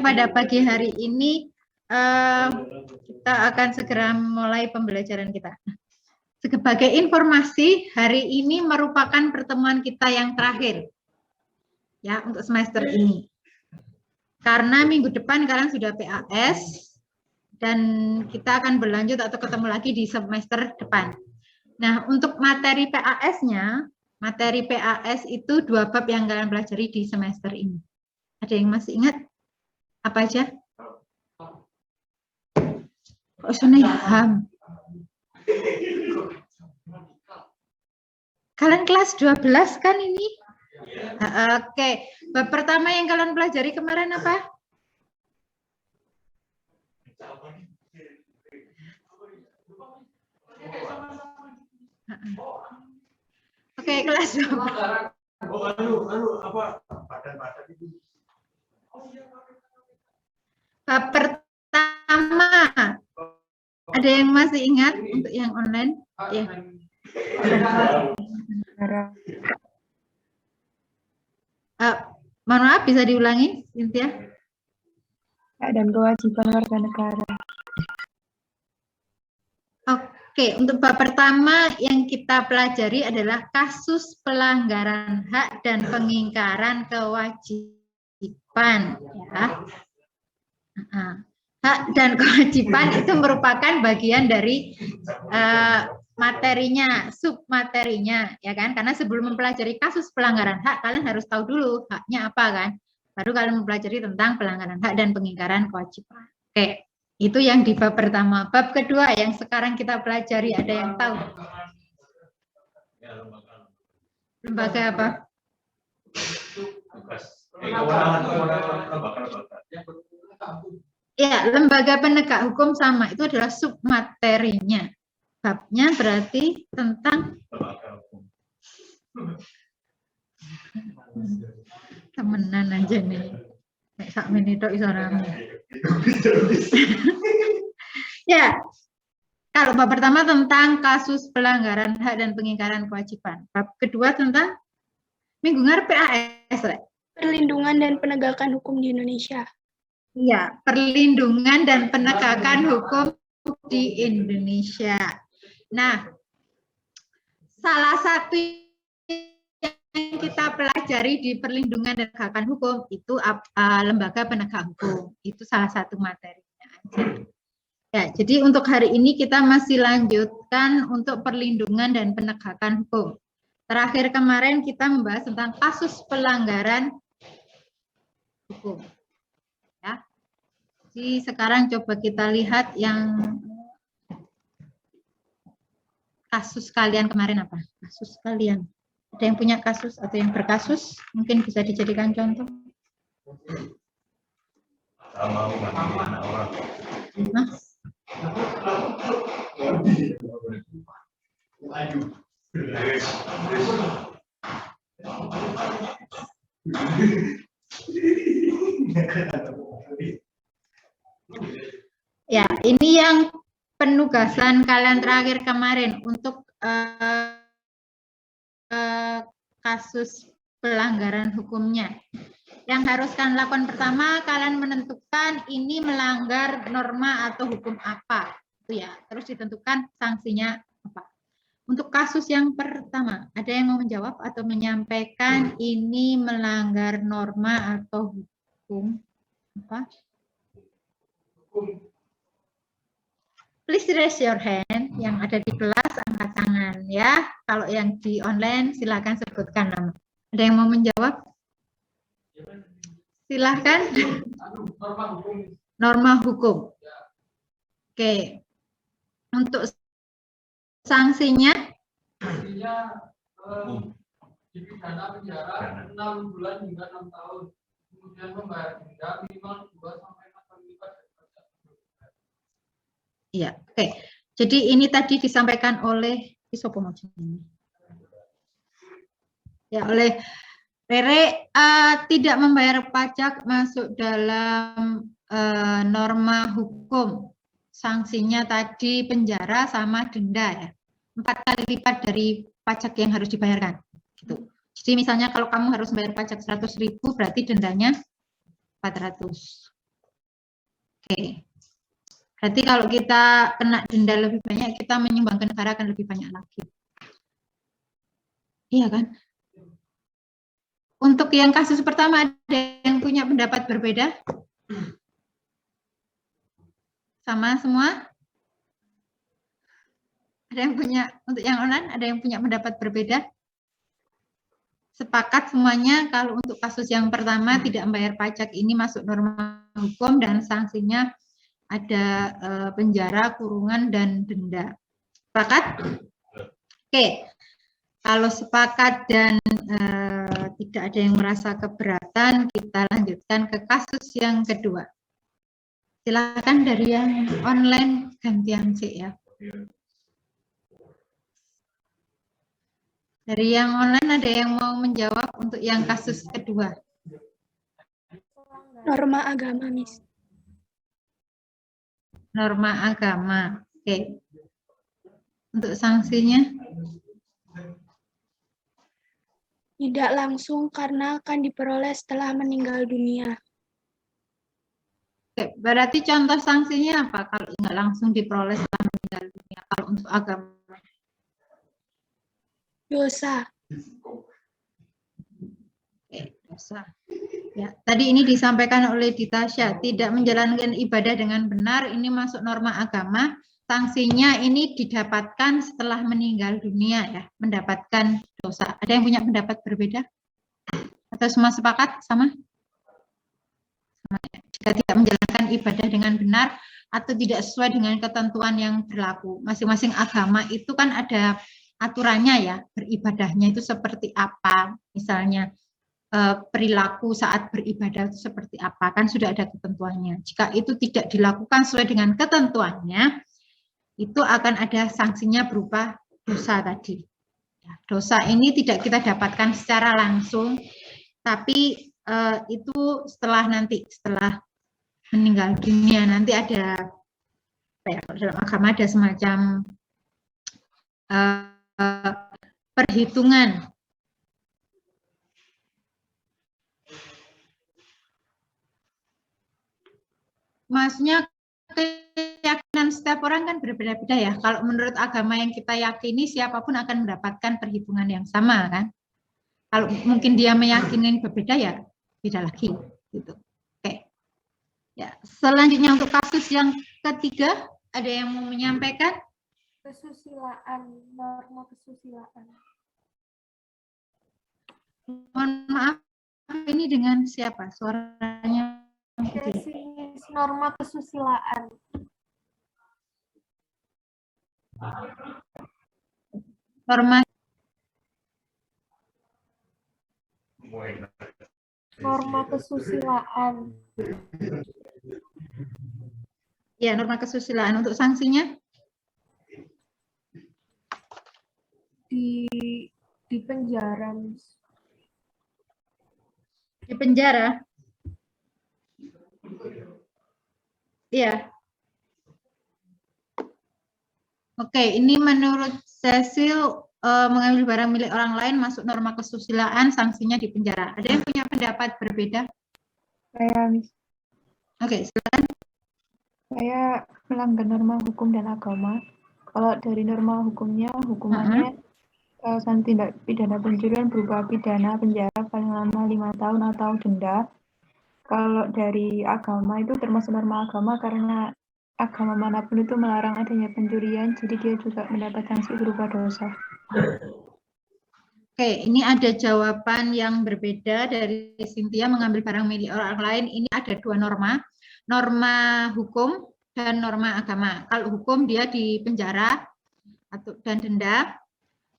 pada pagi hari ini kita akan segera mulai pembelajaran kita. Sebagai informasi, hari ini merupakan pertemuan kita yang terakhir ya untuk semester ini. Karena minggu depan kalian sudah PAS dan kita akan berlanjut atau ketemu lagi di semester depan. Nah, untuk materi PAS-nya, materi PAS itu 2 bab yang kalian pelajari di semester ini. Ada yang masih ingat? Apa aja? Kok HAM? Kalian kelas 12 kan ini? Oke. Bab pertama yang kalian pelajari kemarin apa? Oke, kelas 12. Bab pertama. Ada yang masih ingat untuk yang online? Ya. Mohon maaf, bisa diulangi, Cynthia? Hak dan kewajiban warga negara. Oke, untuk bab pertama yang kita pelajari adalah kasus pelanggaran hak dan pengingkaran kewajiban. Ya. Hak dan kewajiban itu merupakan bagian dari materinya, submaterinya, ya kan? Karena sebelum mempelajari kasus pelanggaran hak, kalian harus tahu dulu haknya apa kan? Baru kalian mempelajari tentang pelanggaran hak dan pengingkaran kewajiban. Oke, itu yang di bab pertama. Bab kedua yang sekarang kita pelajari, ada yang tahu? Lembaga apa? Ya, lembaga penegak hukum sama, itu adalah submaterinya. Babnya berarti tentang temenan aja nih. Nek sak menit tok iso rame. Ya. Kalau bab pertama tentang kasus pelanggaran hak dan pengingkaran kewajiban. Bab kedua tentang minggu ngarep PAS, Perlindungan dan penegakan hukum di Indonesia. Iya, perlindungan dan penegakan hukum di Indonesia. Nah, salah satu yang kita pelajari di perlindungan dan penegakan hukum itu lembaga penegak hukum. Itu salah satu materinya aja. Ya, jadi untuk hari ini kita masih lanjutkan untuk perlindungan dan penegakan hukum. Terakhir kemarin kita membahas tentang kasus pelanggaran hukum. Ya. Jadi sekarang coba kita lihat yang kasus kalian kemarin apa? Kasus kalian. Ada yang punya kasus atau yang berkasus? Mungkin bisa dijadikan contoh. Nah. Ya, ini yang penugasan kalian terakhir kemarin untuk kasus pelanggaran hukumnya. Yang harus kalian lakukan pertama, kalian menentukan ini melanggar norma atau hukum apa, itu ya. Terus ditentukan sanksinya apa. Untuk kasus yang pertama, ada yang mau menjawab atau menyampaikan ini melanggar norma atau hukum apa? Please raise your hand. Yang ada di kelas angkat tangan ya. Kalau yang di online silakan sebutkan nama. Ada yang mau menjawab? Silakan. Norma hukum. Oke. Untuk sanksinya? Dipidana penjara 6 bulan hingga 6 tahun. Kemudian membayar denda minimal 2 sampai 4 kali lipat. Iya, oke. Jadi ini tadi disampaikan oleh ya, oleh Rere, tidak membayar pajak masuk dalam norma hukum. Sanksinya tadi penjara sama denda ya. 4 kali lipat dari pajak yang harus dibayarkan. Gitu. Jadi misalnya kalau kamu harus bayar pajak 100.000 berarti dendanya 400. Oke. Berarti kalau kita kena denda lebih banyak, kita menyumbang ke negara akan lebih banyak lagi. Iya kan? Untuk yang kasus pertama, ada yang punya pendapat berbeda? Sama semua? Ada yang punya, untuk yang online, ada yang punya pendapat berbeda? Sepakat semuanya kalau untuk kasus yang pertama tidak membayar pajak ini masuk norma hukum dan sanksinya ada penjara, kurungan, dan denda. Sepakat? Oke. Kalau sepakat dan tidak ada yang merasa keberatan, kita lanjutkan ke kasus yang kedua. Silakan dari yang online gantian C ya. Dari yang online ada yang mau menjawab untuk yang kasus kedua? Norma agama, Miss. Norma agama. Oke. Untuk sanksinya? Tidak langsung karena akan diperoleh setelah meninggal dunia. Oke, berarti contoh sanksinya apa kalau nggak langsung diperoleh setelah meninggal dunia? Kalau untuk agama? Dosa. Oke, dosa. Ya, tadi ini disampaikan oleh Ditasya, tidak menjalankan ibadah dengan benar, ini masuk norma agama. Sanksinya ini didapatkan setelah meninggal dunia ya, mendapatkan dosa. Ada yang punya pendapat berbeda? Atau semua sepakat sama? Jika tidak menjalankan ibadah dengan benar atau tidak sesuai dengan ketentuan yang berlaku. Masing-masing agama itu kan ada aturannya ya, beribadahnya itu seperti apa, misalnya perilaku saat beribadah itu seperti apa, kan sudah ada ketentuannya. Jika itu tidak dilakukan sesuai dengan ketentuannya, itu akan ada sanksinya berupa dosa tadi. Dosa ini tidak kita dapatkan secara langsung, tapi itu setelah meninggal dunia nanti ada dalam agama ada semacam perhitungan. Maksudnya keyakinan setiap orang kan berbeda-beda ya. Kalau menurut agama yang kita yakini, siapapun akan mendapatkan perhitungan yang sama kan. Kalau mungkin dia meyakini berbeda ya beda lagi gitu. Oke. Ya, selanjutnya untuk kasus yang ketiga, ada yang mau menyampaikan? Kesusilaan, norma kesusilaan. Mohon maaf, ini dengan siapa? Suaranya Norma kesusilaan. Norma kesusilaan. Ya, norma kesusilaan. Untuk sanksinya? Di penjara. Di penjara? Iya. Oke, ini menurut Cecil mengambil barang milik orang lain masuk norma kesusilaan, sanksinya di penjara. Ada yang punya pendapat berbeda? Saya, Miss. Oke, silakan. Saya melanggar norma hukum dan agama. Kalau dari norma hukumnya, hukumannya sanksi tindak pidana pencurian berupa pidana penjara paling lama 5 tahun atau denda. Kalau dari agama itu termasuk norma agama karena agama manapun itu melarang adanya pencurian, jadi dia juga mendapat sanksi berupa dosa. Oke, ini ada jawaban yang berbeda dari Cynthia mengambil barang milik orang lain. Ini ada dua norma, norma hukum dan norma agama. Kalau hukum dia di penjara dan denda.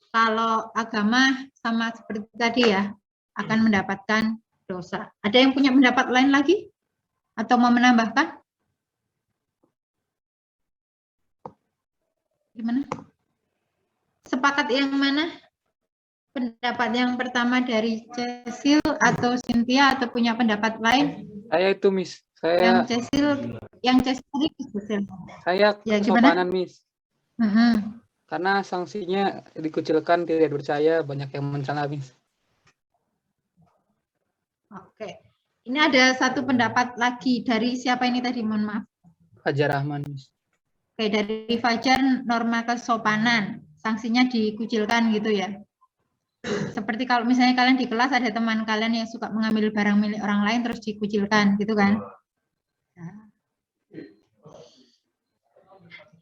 Kalau agama sama seperti tadi ya, akan mendapatkan dosa. Ada yang punya pendapat lain lagi? Atau mau menambahkan? Gimana? Sepakat yang mana? Pendapat yang pertama dari Cecil atau Cynthia atau punya pendapat lain? Saya itu, Miss. Yang Cecil tadi Cecil. Saya Ya, kesopanan, Miss. Mm-hmm. Karena sanksinya dikucilkan, tidak percaya, banyak yang mencela, Miss. Oke. Ini ada satu pendapat lagi dari siapa ini tadi, mohon maaf. Fajar Rahman. Oke, dari Fajar norma kesopanan, sanksinya dikucilkan gitu ya. Seperti kalau misalnya kalian di kelas ada teman kalian yang suka mengambil barang milik orang lain terus dikucilkan gitu kan.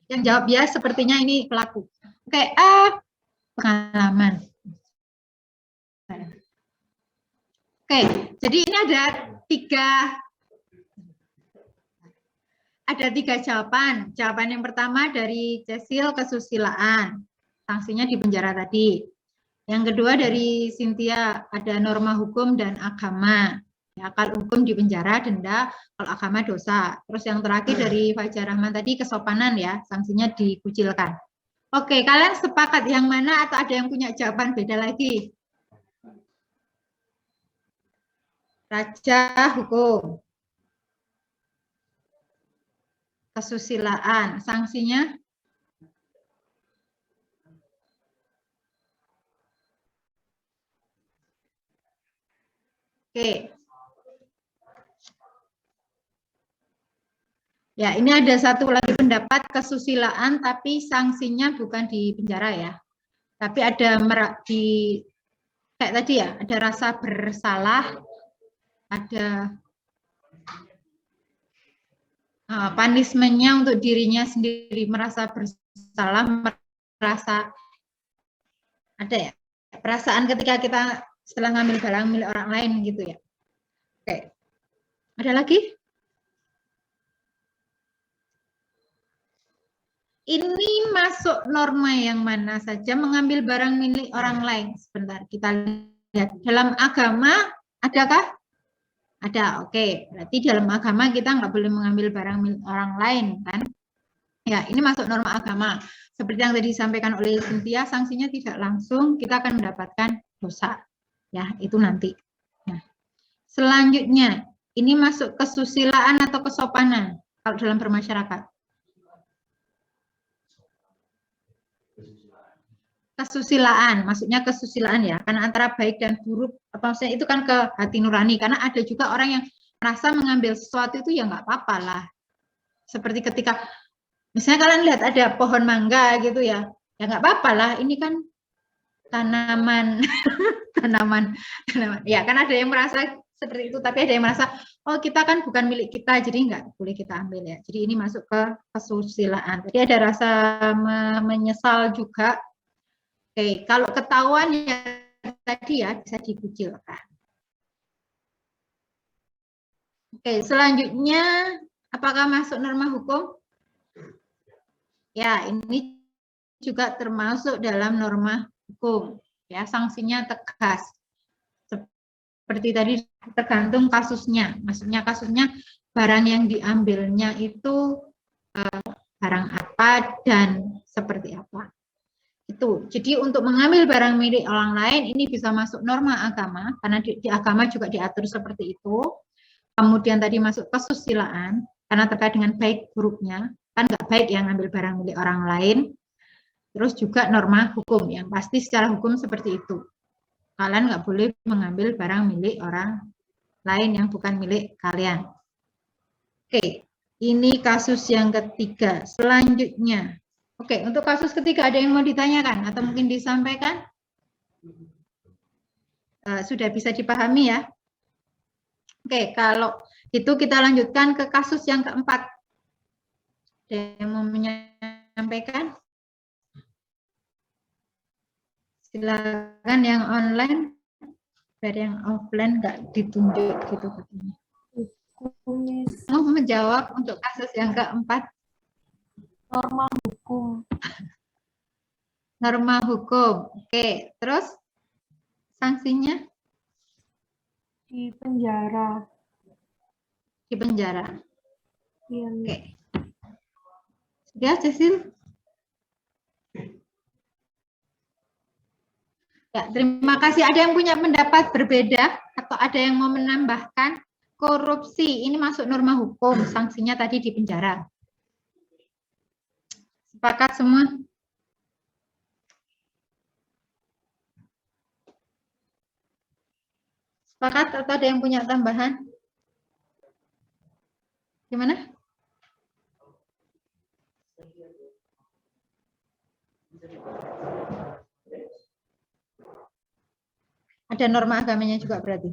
Yang jawab ya sepertinya ini pelaku. Oke, pengalaman. Oke, jadi ini ada tiga jawaban. Jawaban yang pertama dari Cecil, kesusilaan. Sanksinya di penjara tadi. Yang kedua dari Cynthia, ada norma hukum dan agama. Ya, kalau hukum di penjara, denda, kalau agama dosa. Terus yang terakhir dari Fajar Rahman tadi, kesopanan ya, sanksinya dikucilkan. Oke, kalian sepakat yang mana atau ada yang punya jawaban beda lagi? Raja hukum. Kesusilaan, sanksinya oke. Ya, ini ada satu lagi pendapat kesusilaan tapi sanksinya bukan di penjara ya. Tapi ada di kayak tadi ya, ada rasa bersalah, ada punishment-nya untuk dirinya sendiri, merasa bersalah, merasa ada ya perasaan ketika kita setelah ngambil barang milik orang lain gitu ya. Oke, ada lagi? Ini masuk norma yang mana saja mengambil barang milik orang lain. Sebentar, kita lihat. Dalam agama adakah? Ada, oke. Berarti dalam agama kita nggak boleh mengambil barang milik orang lain, kan? Ya, ini masuk norma agama. Seperti yang tadi disampaikan oleh Cynthia, sanksinya tidak langsung, kita akan mendapatkan dosa. Ya, itu nanti. Nah, selanjutnya, ini masuk kesusilaan atau kesopanan kalau dalam bermasyarakat. Kesusilaan, maksudnya kesusilaan ya, karena antara baik dan buruk, apa maksudnya itu kan ke hati nurani, karena ada juga orang yang merasa mengambil sesuatu itu ya nggak apa-apa lah. Seperti ketika, misalnya kalian lihat ada pohon mangga gitu ya, ya nggak apa-apa lah, ini kan tanaman, tanaman, ya kan ada yang merasa seperti itu, tapi ada yang merasa, oh kita kan bukan milik kita, jadi nggak boleh kita ambil ya. Jadi ini masuk ke kesusilaan. Jadi ada rasa menyesal juga. Oke, kalau ketahuan ya tadi ya bisa dikucilkan. Oke, selanjutnya apakah masuk norma hukum? Ya, ini juga termasuk dalam norma hukum. Ya, sanksinya tegas. Seperti tadi tergantung kasusnya. Maksudnya kasusnya barang yang diambilnya itu barang apa dan seperti apa. Itu. Jadi untuk mengambil barang milik orang lain ini bisa masuk norma agama karena di agama juga diatur seperti itu. Kemudian tadi masuk kesusilaan karena terkait dengan baik buruknya, kan nggak baik yang ngambil barang milik orang lain. Terus juga norma hukum yang pasti secara hukum seperti itu. Kalian nggak boleh mengambil barang milik orang lain yang bukan milik kalian. Oke, ini kasus yang ketiga. Selanjutnya. Oke, untuk kasus ketiga ada yang mau ditanyakan atau mungkin disampaikan? Sudah bisa dipahami ya? Oke, kalau itu kita lanjutkan ke kasus yang keempat. Ada yang mau menyampaikan? Silakan yang online, biar yang offline nggak ditunjuk gitu katanya. Mau menjawab untuk kasus yang keempat? Norma hukum. Norma hukum. Oke, terus sanksinya? Di penjara. Di penjara. Iya. Oke. Sudah, Cecil? Ya, terima kasih. Ada yang punya pendapat berbeda atau ada yang mau menambahkan? Korupsi, ini masuk norma hukum. Sanksinya tadi di penjara. Sepakat semua? Sepakat atau ada yang punya tambahan? Gimana? Ada norma agamanya juga berarti.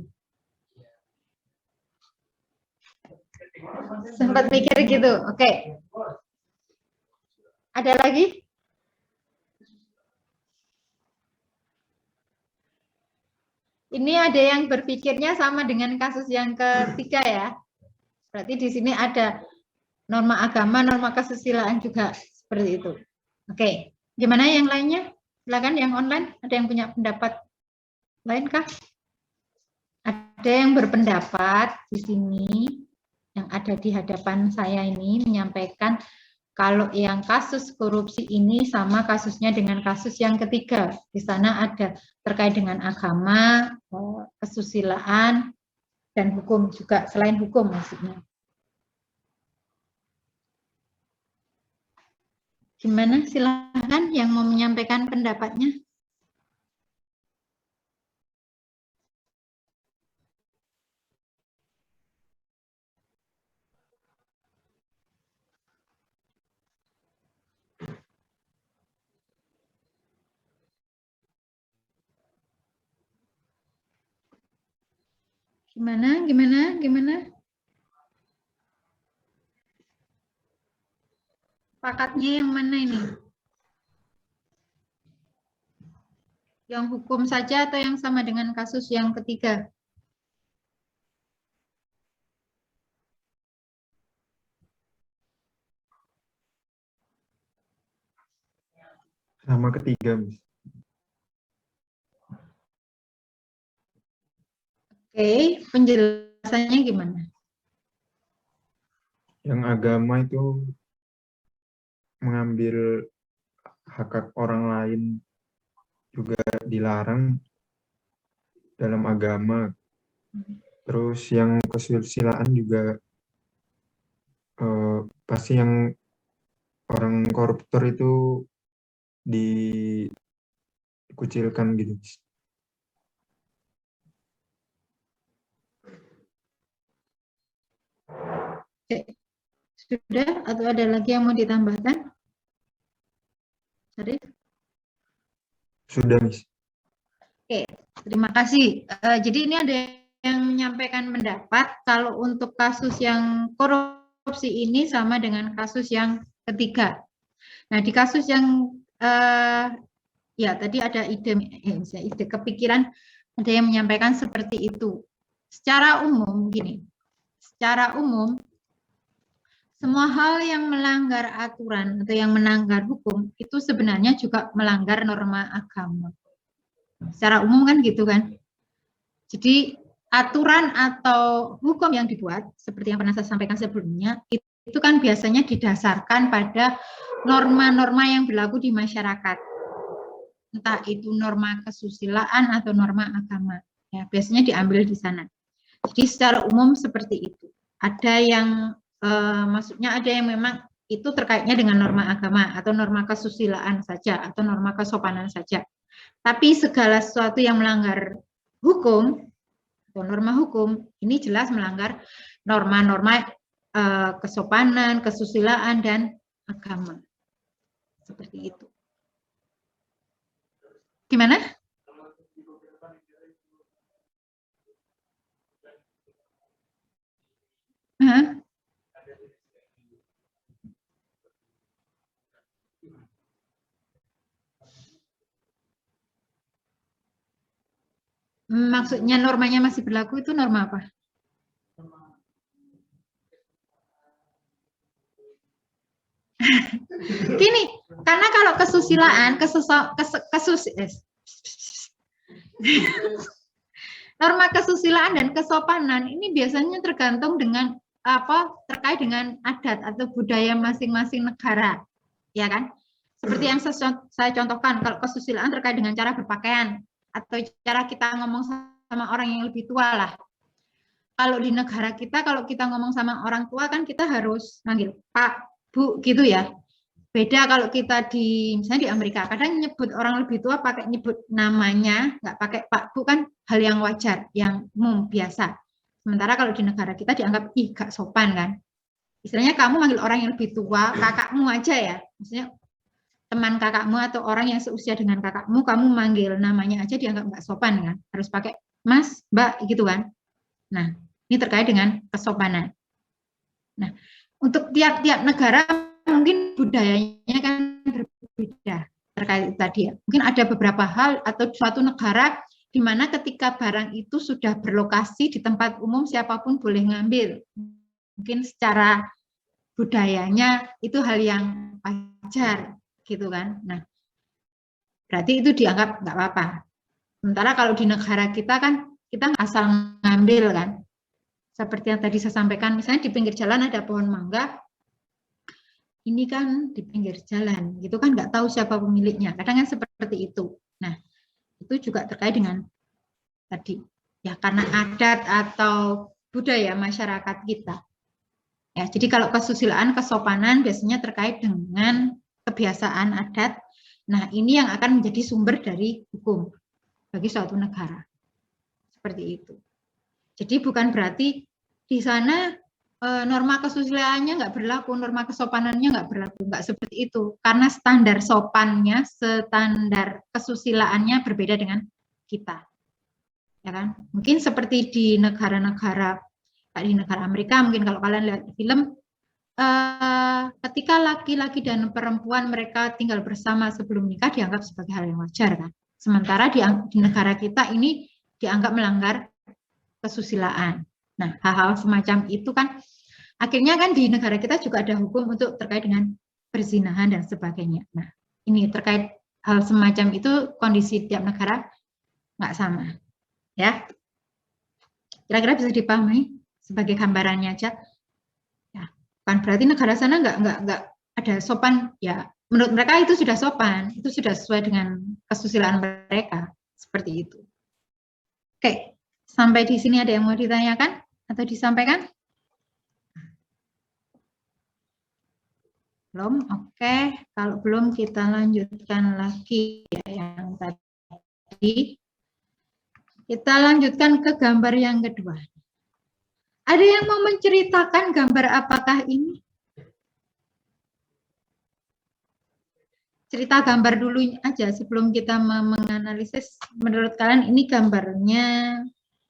Sempat mikir gitu. Oke. Ada lagi? Ini ada yang berpikirnya sama dengan kasus yang ketiga ya. Berarti di sini ada norma agama, norma kesusilaan juga seperti itu. Oke. Gimana yang lainnya? Silakan yang online. Ada yang punya pendapat lain kah? Ada yang berpendapat di sini yang ada di hadapan saya ini menyampaikan kalau yang kasus korupsi ini sama kasusnya dengan kasus yang ketiga. Di sana ada terkait dengan agama, kesusilaan, dan hukum juga, selain hukum maksudnya. Gimana? Silahkan yang mau menyampaikan pendapatnya. Gimana? Pakatnya yang mana ini? Yang hukum saja atau yang sama dengan kasus yang ketiga? Sama ketiga, Miss. Oke, penjelasannya gimana? Yang agama itu mengambil hak orang lain juga dilarang dalam agama. Terus yang kesusilaan juga pasti yang orang koruptor itu dikucilkan gitu. Sudah atau ada lagi yang mau ditambahkan? Syarif? Sudah, Miss. Oke, terima kasih. Jadi ini ada yang menyampaikan pendapat kalau untuk kasus yang korupsi ini sama dengan kasus yang ketiga. Nah, di kasus yang ya tadi ada ide kepikiran, ada yang menyampaikan seperti itu. Secara umum gini, secara umum semua hal yang melanggar aturan atau yang melanggar hukum itu sebenarnya juga melanggar norma agama. Secara umum kan gitu kan. Jadi aturan atau hukum yang dibuat seperti yang pernah saya sampaikan sebelumnya itu kan biasanya didasarkan pada norma-norma yang berlaku di masyarakat. Entah itu norma kesusilaan atau norma agama. Ya, biasanya diambil di sana. Jadi secara umum seperti itu. Ada yang maksudnya ada yang memang itu terkaitnya dengan norma agama atau norma kesusilaan saja atau norma kesopanan saja. Tapi segala sesuatu yang melanggar hukum atau norma hukum ini jelas melanggar norma-norma kesopanan, kesusilaan dan agama. Seperti itu. Gimana? Maksudnya normanya masih berlaku itu norma apa? Gini, karena kalau kesusilaan, norma kesusilaan dan kesopanan ini biasanya tergantung dengan terkait dengan adat atau budaya masing-masing negara, ya kan? Seperti yang saya contohkan, kalau kesusilaan terkait dengan cara berpakaian atau cara kita ngomong sama orang yang lebih tua lah. Kalau di negara kita, kalau kita ngomong sama orang tua kan kita harus manggil Pak, Bu gitu ya. Beda kalau kita misalnya di Amerika, kadang nyebut orang lebih tua pakai nyebut namanya, nggak pakai Pak, Bu kan hal yang wajar, yang umum, biasa. Sementara kalau di negara kita dianggap, ih gak sopan kan. Istilahnya kamu manggil orang yang lebih tua, kakakmu aja ya. Maksudnya teman kakakmu atau orang yang seusia dengan kakakmu, kamu manggil namanya aja dianggap nggak sopan kan. Harus pakai Mas, Mbak gitu kan. Nah, ini terkait dengan kesopanan. Nah, untuk tiap-tiap negara mungkin budayanya kan berbeda terkait tadi ya. Mungkin ada beberapa hal atau suatu negara di mana ketika barang itu sudah berlokasi di tempat umum siapapun boleh ngambil. Mungkin secara budayanya itu hal yang wajar gitu kan. Nah, berarti itu dianggap nggak apa-apa. Sementara kalau di negara kita kan kita asal ngambil kan. Seperti yang tadi saya sampaikan, misalnya di pinggir jalan ada pohon mangga, ini kan di pinggir jalan, gitu kan nggak tahu siapa pemiliknya. Kadang kan seperti itu. Nah, itu juga terkait dengan tadi ya karena adat atau budaya masyarakat kita. Ya, jadi kalau kesusilaan, kesopanan biasanya terkait dengan kebiasaan adat. Nah, ini yang akan menjadi sumber dari hukum bagi suatu negara. Seperti itu. Jadi bukan berarti di sana norma kesusilaannya nggak berlaku, norma kesopanannya nggak berlaku, nggak seperti itu. Karena standar sopannya, standar kesusilaannya berbeda dengan kita. Ya kan? Mungkin seperti di negara-negara, kayak di negara Amerika, mungkin kalau kalian lihat film, ketika laki-laki dan perempuan mereka tinggal bersama sebelum nikah dianggap sebagai hal yang wajar kan. Sementara di negara kita ini dianggap melanggar kesusilaan. Nah, hal-hal semacam itu kan akhirnya kan di negara kita juga ada hukum untuk terkait dengan perzinahan dan sebagainya. Nah, ini terkait hal semacam itu kondisi tiap negara nggak sama. Ya. Kira-kira bisa dipahami sebagai gambarannya aja. Ya, kan berarti negara sana nggak ada sopan ya. Menurut mereka itu sudah sopan, itu sudah sesuai dengan kesusilaan mereka seperti itu. Oke. Sampai di sini ada yang mau ditanyakan atau disampaikan? Belum? Oke. Kalau belum kita lanjutkan lagi ya yang tadi. Kita lanjutkan ke gambar yang kedua. Ada yang mau menceritakan gambar apakah ini? Cerita gambar dulu aja sebelum kita menganalisis. Menurut kalian ini gambarnya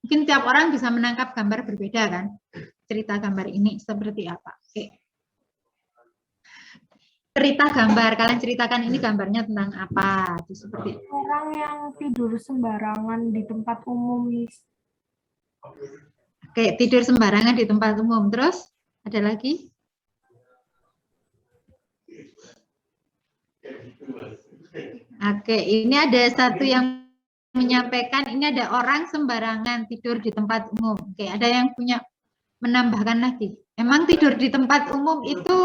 mungkin tiap orang bisa menangkap gambar berbeda kan? Cerita gambar ini seperti apa? Oke. Cerita gambar, kalian ceritakan ini gambarnya tentang apa? Itu seperti orang yang tidur sembarangan di tempat umum. Oke, tidur sembarangan di tempat umum. Terus ada lagi? Oke, ini ada satu yang menyampaikan ini ada orang sembarangan tidur di tempat umum. Oke, ada yang punya menambahkan lagi. Emang tidur di tempat umum itu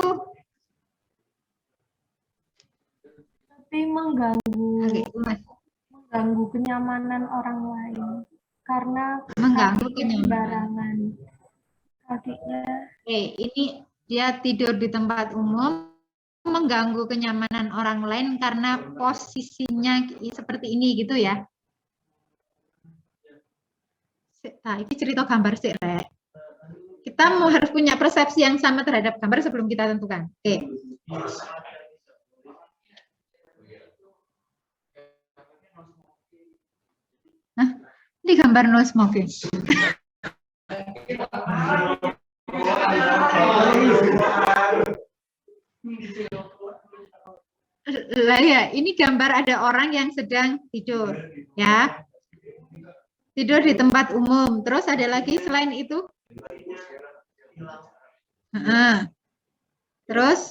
Tapi mengganggu Oke, kenyamanan orang lain karena mengganggu kakinya sembarangan. Kakinya. Oke, ini dia tidur di tempat umum mengganggu kenyamanan orang lain karena posisinya seperti ini gitu ya. Nah, ini cerita gambar sih, Rek. Kita harus punya persepsi yang sama terhadap gambar sebelum kita tentukan. Oke. Nah, ini gambar no smoking. Lah ya, ini gambar ada orang yang sedang tidur, ya. Tidur di tempat umum. Terus ada lagi selain itu? Terus?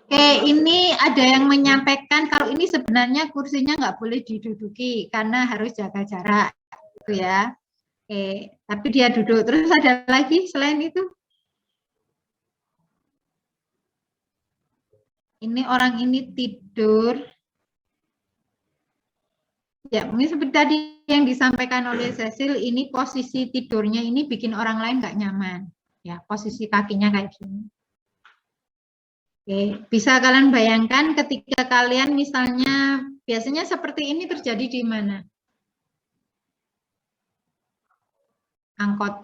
Oke, ini ada yang menyampaikan kalau ini sebenarnya kursinya nggak boleh diduduki karena harus jaga jarak, gitu ya. Oke, tapi dia duduk. Terus ada lagi selain itu? Ini orang ini tidur. Ya, mungkin seperti tadi yang disampaikan oleh Cecil, ini posisi tidurnya ini bikin orang lain nggak nyaman. Ya, posisi kakinya kayak gini. Oke, bisa kalian bayangkan ketika kalian misalnya biasanya seperti ini terjadi di mana? angkot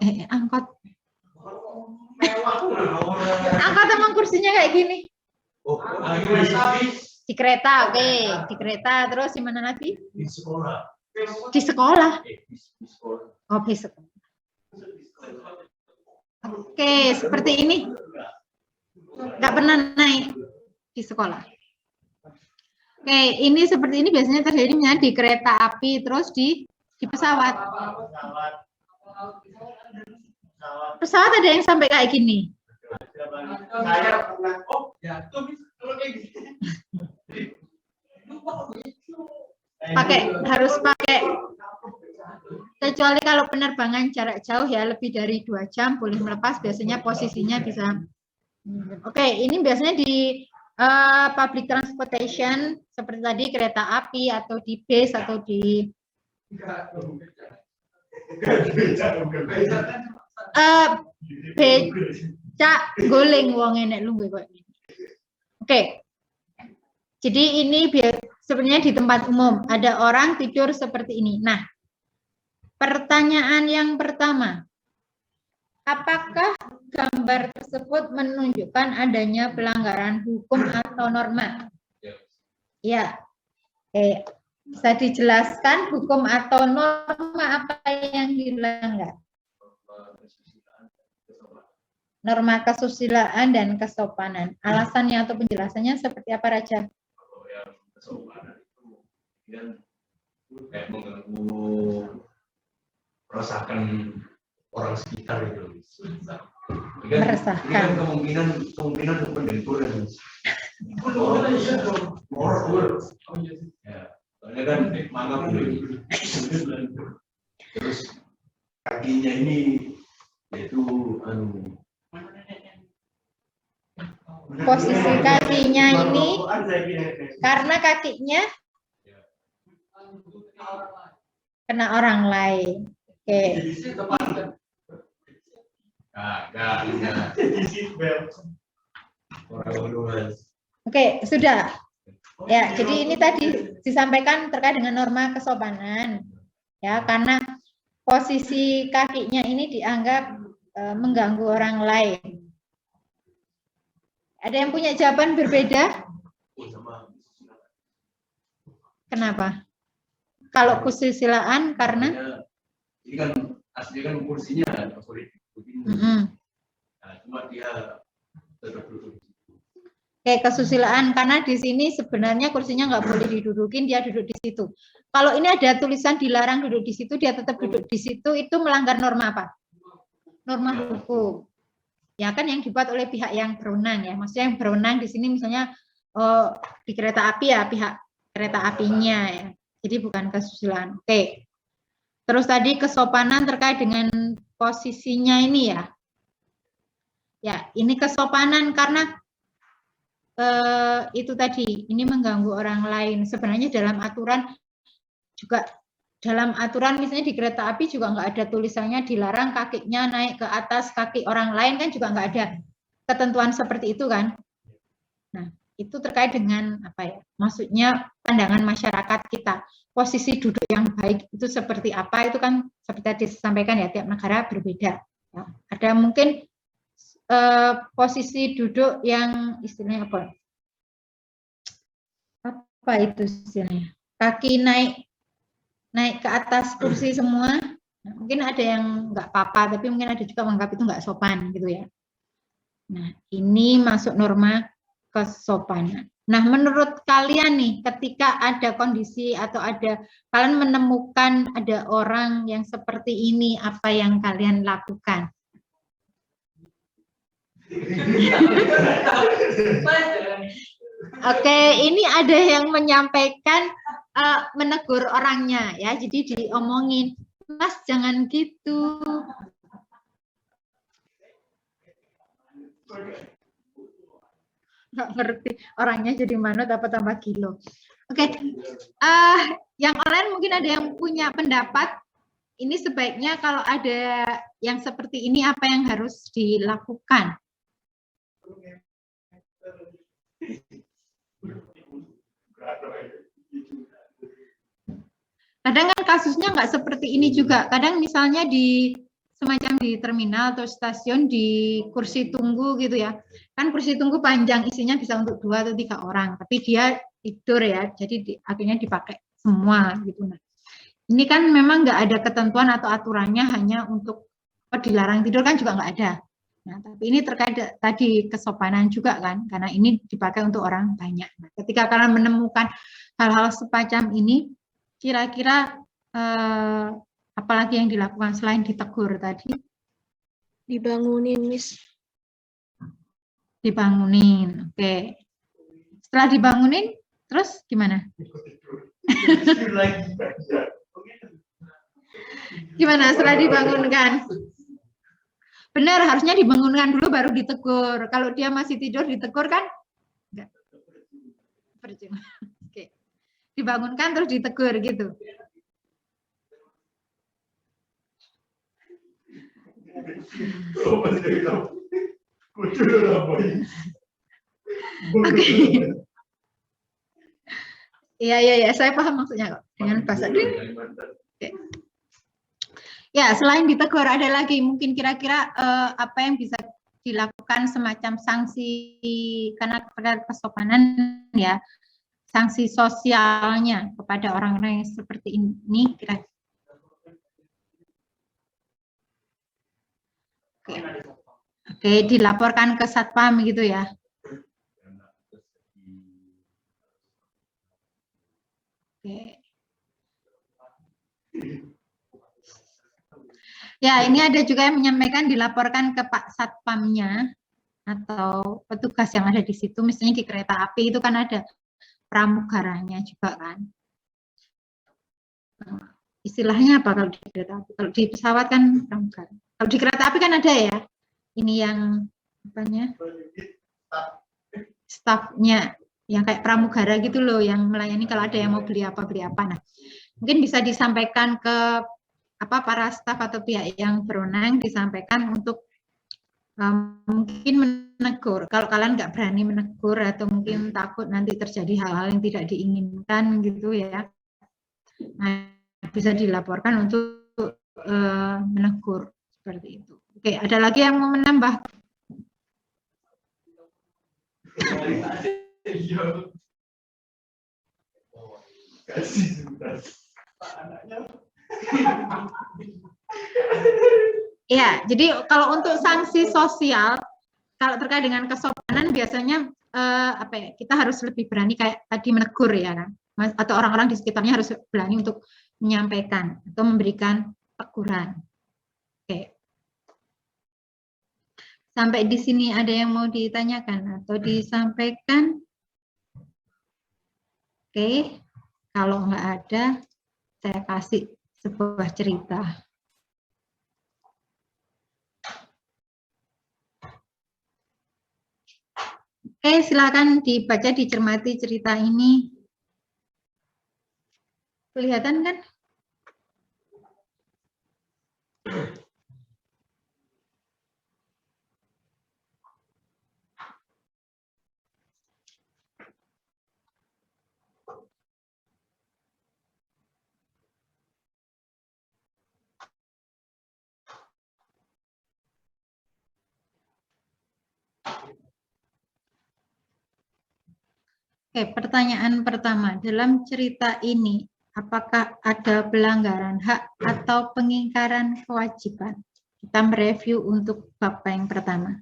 emang kursinya kayak gini. Di kereta, oke. Di kereta, terus di mana lagi? Di sekolah. Di sekolah. Oh, di sekolah. Oke, seperti ini. Nggak pernah naik di sekolah. Oke, ini seperti ini biasanya terjadi misalnya di kereta api, terus di pesawat. Pesawat ada yang sampai kayak gini. Saya pernah, oh ya, kalau kayak gini. Harus pakai, kecuali kalau penerbangan jarak jauh ya lebih dari 2 jam boleh melepas, biasanya posisinya bisa. Oke, ini biasanya di public transportation seperti tadi kereta api atau di bus atau di becak goleng wong enek lungguh kok. Oke. Jadi ini sebenarnya di tempat umum ada orang tidur seperti ini. Nah, pertanyaan yang pertama, apakah gambar tersebut menunjukkan adanya pelanggaran hukum atau norma? Ya. Oke. Bisa dijelaskan hukum atau norma apa yang dilanggar? Norma kesusilaan dan kesopanan. Alasannya atau penjelasannya seperti apa, Raja? Kalau yang kesopanan itu kan kayak mengganggu meresahkan orang sekitar itu. Meresahkan. Ini kan kemungkinan pendentur kan. Ya, soalnya kan mangga boleh. Terus kakinya ini yaitu posisi kakinya ini karena kakinya kena orang lain. Oke. Oke, sudah. Ya, jadi ini tadi disampaikan terkait dengan norma kesopanan. Ya, karena posisi kakinya ini dianggap mengganggu orang lain. Ada yang punya jawaban berbeda? Kenapa? Kalau kesusilaan karena ini kan aslinya kan kursinya boleh begini. Nah, cuma dia tetap duduk. Oke, kesusilaan karena di sini sebenarnya kursinya nggak boleh didudukin, dia duduk di situ. Kalau ini ada tulisan dilarang duduk di situ, dia tetap duduk di situ, itu melanggar norma apa? Norma hukum. Ya kan yang dibuat oleh pihak yang berwenang ya. Maksudnya yang berwenang di sini misalnya di kereta api ya pihak kereta apinya ya. Jadi bukan kesusilaan. Oke. Terus tadi kesopanan terkait dengan posisinya ini ya. Ya, ini kesopanan karena itu tadi ini mengganggu orang lain. Sebenarnya dalam aturan juga misalnya di kereta api juga nggak ada tulisannya dilarang kakinya naik ke atas kaki orang lain, kan juga nggak ada ketentuan seperti itu kan. Nah, itu terkait dengan apa ya? Maksudnya pandangan masyarakat kita. Posisi duduk yang baik itu seperti apa, itu kan seperti tadi disampaikan ya, tiap negara berbeda. Ya, ada mungkin posisi duduk yang istilahnya apa? Apa itu istilahnya? Kaki naik ke atas kursi semua. Nah, mungkin ada yang nggak apa-apa, tapi mungkin ada juga menganggap itu nggak sopan gitu ya. Nah, ini masuk norma kesopanan. Nah, menurut kalian nih, ketika ada kondisi atau kalian menemukan ada orang yang seperti ini, apa yang kalian lakukan? Oke, ini ada yang menyampaikan menegur orangnya ya, jadi diomongin, Mas jangan gitu. Nggak ngerti orangnya jadi manut apa tambah kilo. Oke, yang online mungkin ada yang punya pendapat. Ini sebaiknya kalau ada yang seperti ini apa yang harus dilakukan? Kadang kan kasusnya nggak seperti ini juga. Kadang misalnya di semacam di terminal atau stasiun di kursi tunggu gitu ya. Kan kursi tunggu panjang, isinya bisa untuk 2 atau 3 orang, tapi dia tidur ya, jadi akhirnya dipakai semua gitu. Nah, ini kan memang nggak ada ketentuan atau aturannya, hanya untuk dilarang tidur kan juga nggak ada. Nah, tapi ini terkait tadi kesopanan juga kan, karena ini dipakai untuk orang banyak. Nah, ketika kalian menemukan hal-hal semacam ini, kira-kira apalagi yang dilakukan selain ditegur tadi? Dibangunin, Miss. Dibangunin, oke. Setelah dibangunin, terus gimana? Gimana setelah dibangunkan? Benar, harusnya dibangunkan dulu baru ditegur. Kalau dia masih tidur ditegur kan? Enggak. Percuma. Oke. Dibangunkan terus ditegur gitu. Oke. Iya, saya paham maksudnya kok. Dengan bahasa Oke. Ya, selain ditegur ada lagi mungkin kira-kira apa yang bisa dilakukan semacam sanksi karena terkait kesopanan ya, sanksi sosialnya kepada orang-orang yang seperti ini kira. Oke, dilaporkan ke Satpam gitu ya. Oke. Ya, ini ada juga yang menyampaikan dilaporkan ke Pak Satpamnya atau petugas yang ada di situ. Misalnya di kereta api itu kan ada pramugaranya juga kan. Istilahnya apa kalau di kereta api? Kalau di pesawat kan pramugara. Kalau di kereta api kan ada ya. Ini yang apanya? Stafnya yang kayak pramugara gitu loh, yang melayani kalau ada yang mau beli apa. Nah, mungkin bisa disampaikan ke para staf atau pihak yang berwenang, disampaikan untuk mungkin menegur. Kalau kalian nggak berani menegur atau mungkin takut nanti terjadi hal-hal yang tidak diinginkan gitu ya, nah, bisa dilaporkan untuk menegur seperti itu. Oke, ada lagi yang mau menambah? Ya, jadi kalau untuk sanksi sosial, kalau terkait dengan kesopanan biasanya kita harus lebih berani kayak tadi menegur ya kan, atau orang-orang di sekitarnya harus berani untuk menyampaikan atau memberikan teguran. Oke. Sampai di sini ada yang mau ditanyakan atau disampaikan? Oke, kalau nggak ada, saya kasih sebuah cerita. Oke, silakan dibaca, dicermati cerita ini. Kelihatan kan? Oke, pertanyaan pertama. Dalam cerita ini, apakah ada pelanggaran hak atau pengingkaran kewajiban? Kita mereview untuk bab yang pertama.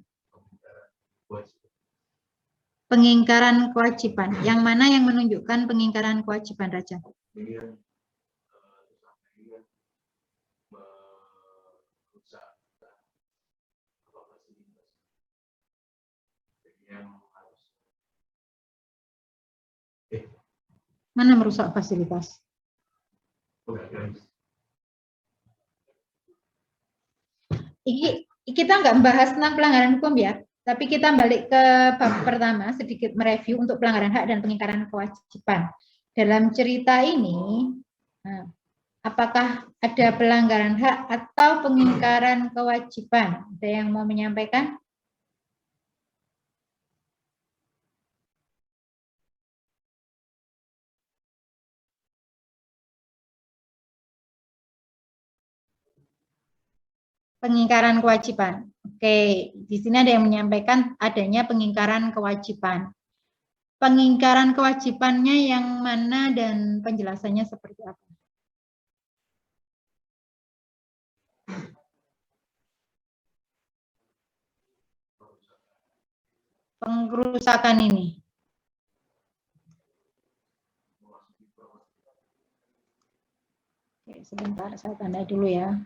Pengingkaran kewajiban. Yang mana yang menunjukkan pengingkaran kewajiban, Raja? Mana merusak fasilitas? Kita nggak membahas tentang pelanggaran hukum ya, tapi kita balik ke bab pertama, sedikit mereview untuk pelanggaran hak dan pengingkaran kewajiban. Dalam cerita ini, apakah ada pelanggaran hak atau pengingkaran kewajiban? Ada yang mau menyampaikan? Pengingkaran kewajiban. Oke, di sini ada yang menyampaikan adanya pengingkaran kewajiban. Pengingkaran kewajibannya yang mana dan penjelasannya seperti apa? Pengrusakan ini. Oke, sebentar, saya tanda dulu ya.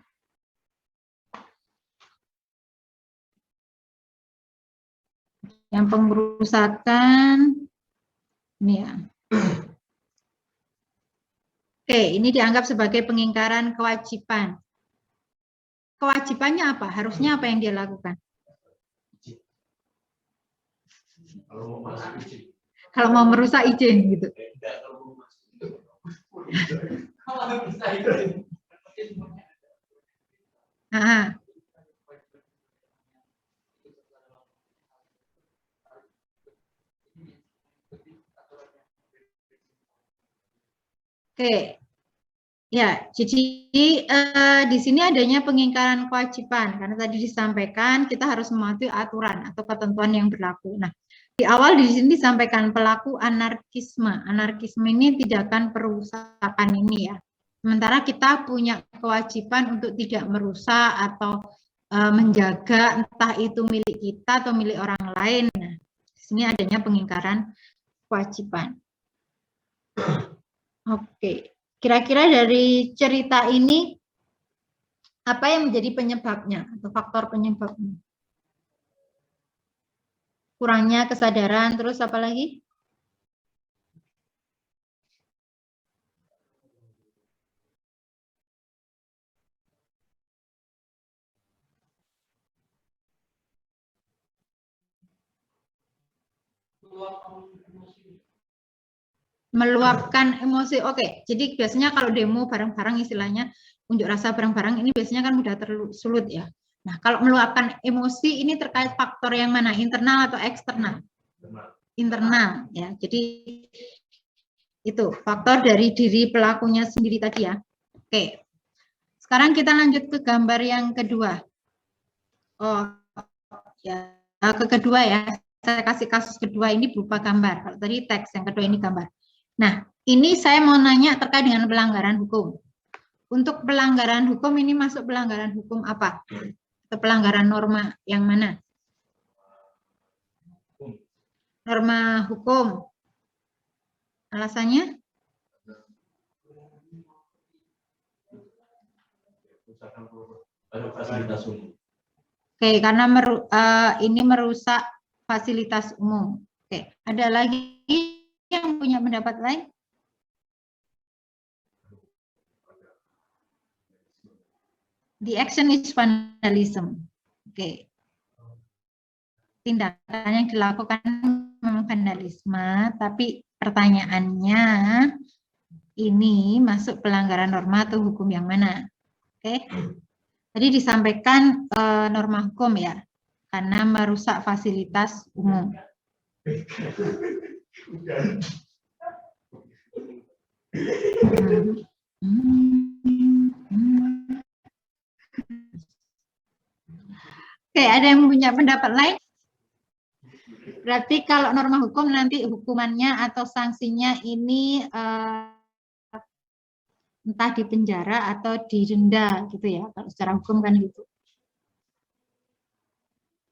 Yang pengrusakan ini ya. Oke, ini dianggap sebagai pengingkaran kewajiban. Kewajibannya apa? Harusnya apa yang dia lakukan? Kalau mau merusak izin gitu. Nah, oke, ya. Jadi di sini adanya pengingkaran kewajiban karena tadi disampaikan kita harus mematuhi aturan atau ketentuan yang berlaku. Nah, di awal di sini disampaikan pelaku anarkisme. Anarkisme ini tindakan perusakan ini ya. Sementara kita punya kewajiban untuk tidak merusak atau menjaga entah itu milik kita atau milik orang lain. Nah, di sini adanya pengingkaran kewajiban. Oke, kira-kira dari cerita ini apa yang menjadi penyebabnya atau faktor penyebabnya? Kurangnya kesadaran, terus apa lagi? Meluapkan emosi. Oke, jadi biasanya kalau demo bareng-bareng istilahnya unjuk rasa bareng-bareng ini biasanya kan mudah tersulut ya. Nah, kalau meluapkan emosi ini terkait faktor yang mana? Internal atau eksternal? Internal ya. Jadi itu faktor dari diri pelakunya sendiri tadi ya. Oke. Sekarang kita lanjut ke gambar yang kedua. Oh, ya. Ke kedua ya. Saya kasih kasus kedua ini berupa gambar. Kalau tadi teks, yang kedua ini gambar. Nah, ini saya mau nanya terkait dengan pelanggaran hukum. Untuk pelanggaran hukum ini masuk pelanggaran hukum apa? Atau pelanggaran norma yang mana? Norma hukum. Alasannya? Oke, karena ini merusak fasilitas umum. Oke, ada lagi yang punya pendapat lain? The action is vandalism. Oke. Tindakan yang dilakukan memang vandalisme, tapi pertanyaannya ini masuk pelanggaran norma atau hukum yang mana? Oke. Tadi disampaikan norma hukum ya, karena merusak fasilitas umum. Oke, ada yang punya pendapat lain? Berarti kalau norma hukum nanti hukumannya atau sanksinya ini entah di penjara atau didenda gitu ya, kalau secara hukum kan gitu.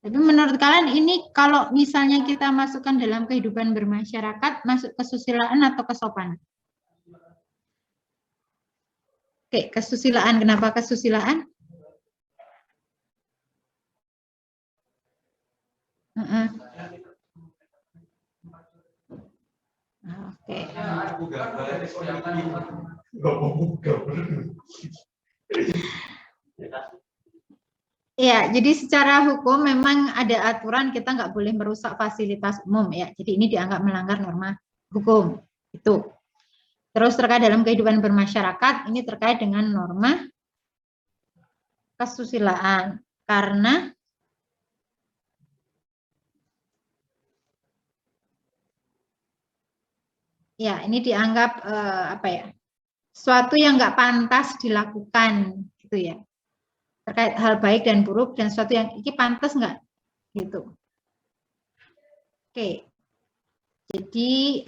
Tapi menurut kalian ini kalau misalnya kita masukkan dalam kehidupan bermasyarakat, masuk kesusilaan atau kesopanan? Oke, kesusilaan. Kenapa kesusilaan? Oke. Ya, jadi secara hukum memang ada aturan kita nggak boleh merusak fasilitas umum ya. Jadi ini dianggap melanggar norma hukum itu. Terus terkait dalam kehidupan bermasyarakat ini terkait dengan norma kesusilaan karena ya ini dianggap apa ya, suatu yang nggak pantas dilakukan gitu ya. terkait hal baik dan buruk dan sesuatu yang ini pantas nggak gitu. Oke. Jadi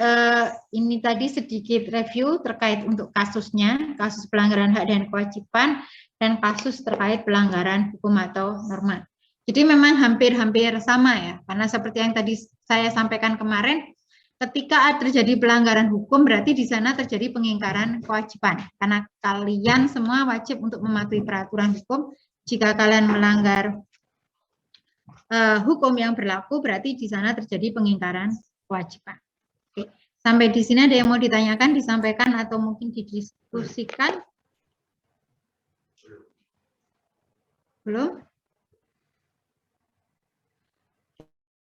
ini tadi sedikit review terkait untuk kasusnya, kasus pelanggaran hak dan kewajiban, dan kasus terkait pelanggaran hukum atau norma. Jadi memang hampir-hampir sama ya, karena seperti yang tadi saya sampaikan kemarin, ketika terjadi pelanggaran hukum berarti di sana terjadi pengingkaran kewajiban, karena kalian semua wajib untuk mematuhi peraturan hukum. Jika kalian melanggar hukum yang berlaku, berarti di sana terjadi pengingkaran kewajiban. Oke. Sampai di sini ada yang mau ditanyakan, disampaikan, atau mungkin didiskusikan? Belum?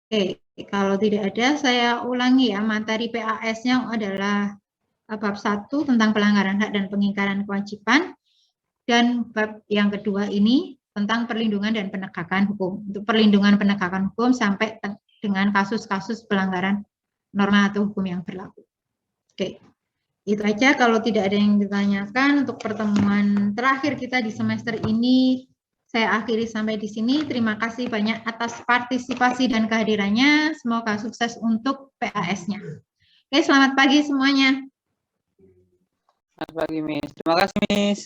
Oke, kalau tidak ada, saya ulangi ya, materi PAS-nya adalah bab 1 tentang pelanggaran hak dan pengingkaran kewajiban, dan bab yang kedua ini tentang perlindungan dan penegakan hukum. Untuk perlindungan penegakan hukum sampai dengan kasus-kasus pelanggaran norma atau hukum yang berlaku. Oke, itu aja. Kalau tidak ada yang ditanyakan untuk pertemuan terakhir kita di semester ini, saya akhiri sampai di sini. Terima kasih banyak atas partisipasi dan kehadirannya. Semoga sukses untuk PAS-nya. Oke, selamat pagi semuanya. Selamat pagi, Miss. Terima kasih, Miss.